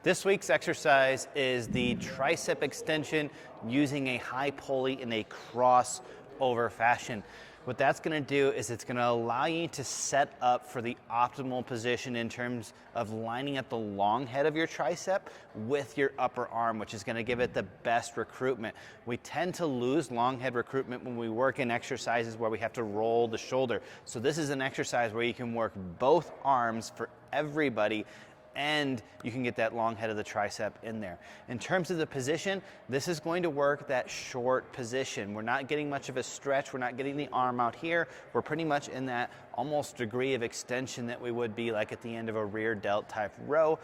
This week's exercise is the tricep extension using a high pulley in a crossover fashion. What that's going to do is it's going to allow you to set up for the optimal position in terms of lining up the long head of your tricep with your upper arm, which is going to give it the best recruitment. We tend to lose long head recruitment when we work in exercises where we have to roll the shoulder. So this is an exercise where you can work both arms for everybody, and you can get that long head of the tricep in there. In terms of the position, this is going to work that short position. We're not getting much of a stretch. We're not getting the arm out here. We're pretty much in that almost degree of extension that we would be like at the end of a rear delt type row.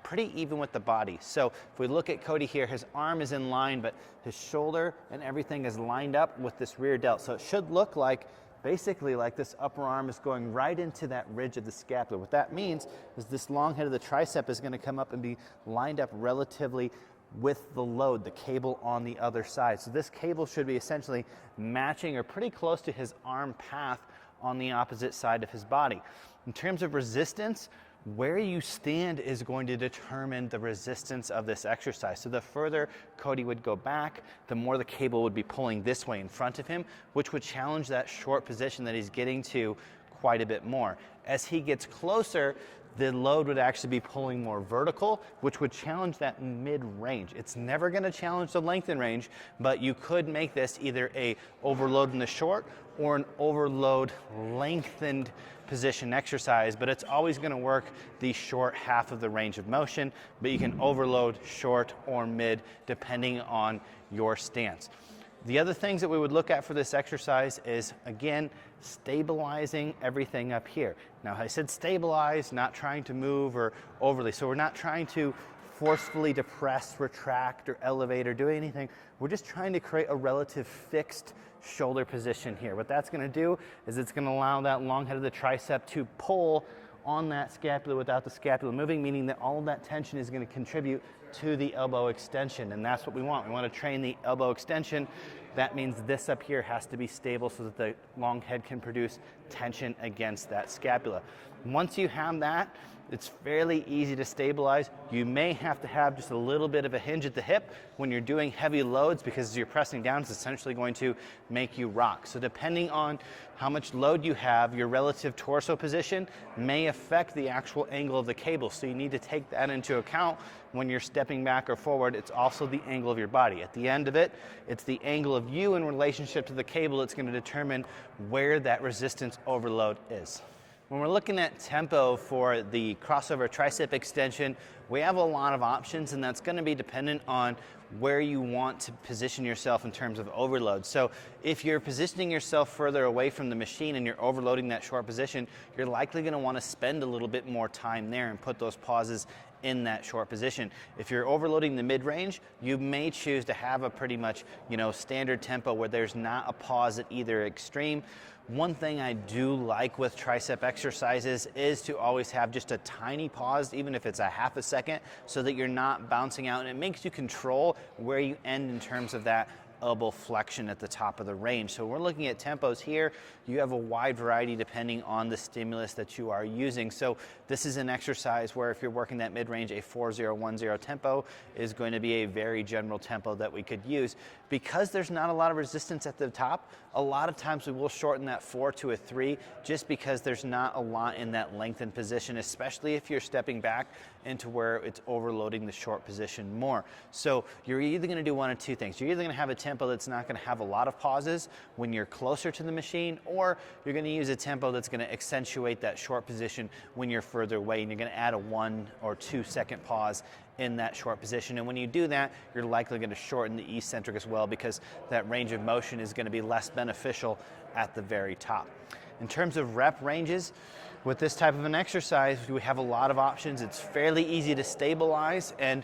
Pretty even with the body. So if we look at Cody here, his arm is in line, but his shoulder and everything is lined up with this rear delt. So it should look like basically like this upper arm is going right into that ridge of the scapula. What that means is this long head of the tricep is going to come up and be lined up relatively with the load, the cable on the other side. So this cable should be essentially matching or pretty close to his arm path on the opposite side of his body. In terms of resistance, where you stand is going to determine the resistance of this exercise. So the further Cody would go back, the more the cable would be pulling this way in front of him, which would challenge that short position that he's getting to quite a bit more. As he gets closer, the load would actually be pulling more vertical, which would challenge that mid-range. It's never going to challenge the length and range, but you could make this either a overload in the short or an overload lengthened position exercise, but it's always going to work the short half of the range of motion, but you can overload short or mid depending on your stance. The other things that we would look at for this exercise is, again, stabilizing everything up here. Now, I said stabilize, not trying to move or overly, so we're not trying to forcefully depress, retract, or elevate or do anything. We're just trying to create a relative fixed shoulder position here. What that's going to do is it's going to allow that long head of the tricep to pull on that scapula without the scapula moving, meaning that all of that tension is going to contribute to the elbow extension, and that's what we want. We want to train the elbow extension. That means this up here has to be stable so that the long head can produce tension against that scapula. Once you have that, it's fairly easy to stabilize. You may have to have just a little bit of a hinge at the hip when you're doing heavy loads, because as you're pressing down, it's essentially going to make you rock. So depending on how much load you have, your relative torso position may affect the actual angle of the cable. So you need to take that into account when you're stepping back or forward. It's also the angle of your body. At the end of it, it's the angle of you in relationship to the cable that's going to determine where that resistance overload is. When we're looking at tempo for the crossover tricep extension, we have a lot of options, and that's going to be dependent on where you want to position yourself in terms of overload. So if you're positioning yourself further away from the machine and you're overloading that short position, you're likely going to want to spend a little bit more time there and put those pauses in that short position. If you're overloading the mid-range, you may choose to have a pretty much, standard tempo where there's not a pause at either extreme. One thing I do like with tricep exercises is to always have just a tiny pause, even if it's a half a second, so that you're not bouncing out, and it makes you control where you end in terms of that elbow flexion at the top of the range. So we're looking at tempos here. You have a wide variety depending on the stimulus that you are using. So this is an exercise where if you're working that mid-range, a 4-0-1-0 tempo is going to be a very general tempo that we could use. Because there's not a lot of resistance at the top, a lot of times we will shorten that 4 to a 3 just because there's not a lot in that lengthened position, especially if you're stepping back into where it's overloading the short position more. So you're either going to do one of two things. You're either going to have a tempo that's not going to have a lot of pauses when you're closer to the machine, or you're going to use a tempo that's going to accentuate that short position when you're further away, and you're going to add a 1 or 2 second pause in that short position. And when you do that, you're likely going to shorten the eccentric as well, because that range of motion is going to be less beneficial at the very top. In terms of rep ranges, with this type of an exercise, we have a lot of options. It's fairly easy to stabilize, and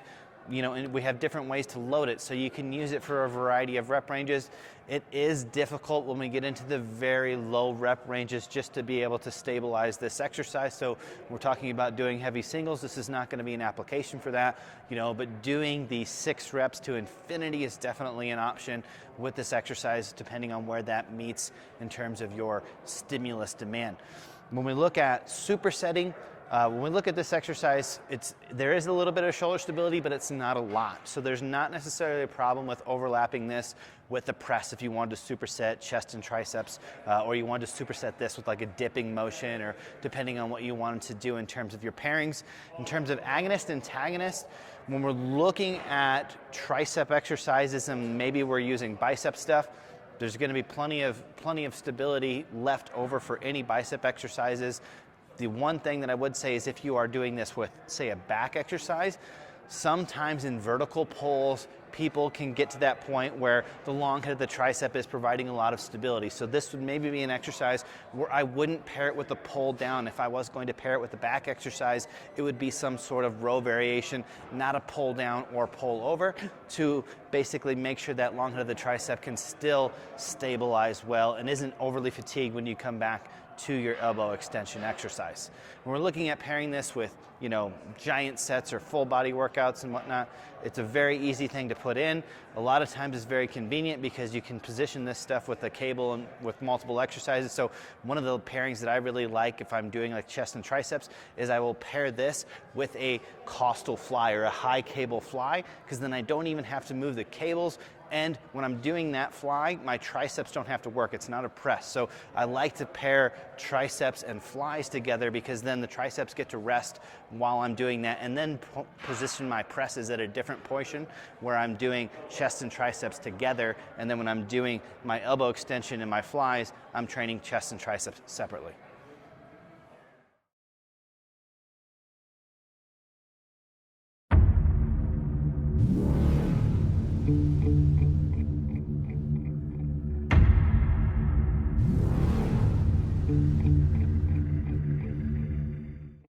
and we have different ways to load it, so you can use it for a variety of rep ranges. It is difficult when we get into the very low rep ranges just to be able to stabilize this exercise. So we're talking about doing heavy singles. This is not going to be an application for that, but doing the 6 reps to infinity is definitely an option with this exercise, depending on where that meets in terms of your stimulus demand. When we look at supersetting, When we look at this exercise, there is a little bit of shoulder stability, but it's not a lot. So there's not necessarily a problem with overlapping this with the press if you wanted to superset chest and triceps, or you wanted to superset this with like a dipping motion, or depending on what you wanted to do in terms of your pairings. In terms of agonist, antagonist, when we're looking at tricep exercises and maybe we're using bicep stuff, there's going to be plenty of stability left over for any bicep exercises. The one thing that I would say is if you are doing this with, say, a back exercise, sometimes in vertical pulls, people can get to that point where the long head of the tricep is providing a lot of stability. So this would maybe be an exercise where I wouldn't pair it with a pull down. If I was going to pair it with a back exercise, it would be some sort of row variation, not a pull down or pull over, to basically make sure that long head of the tricep can still stabilize well and isn't overly fatigued when you come back to your elbow extension exercise. When we're looking at pairing this with, giant sets or full body workouts and whatnot, it's a very easy thing to put in. A lot of times it's very convenient because you can position this stuff with a cable and with multiple exercises. So one of the pairings that I really like if I'm doing like chest and triceps is I will pair this with a costal fly or a high cable fly, because then I don't even have to move the cables. And when I'm doing that fly, my triceps don't have to work. It's not a press. So I like to pair triceps and flies together, because then the triceps get to rest while I'm doing that, and then position my presses at a different position where I'm doing chest and triceps together. And then when I'm doing my elbow extension and my flies, I'm training chest and triceps separately.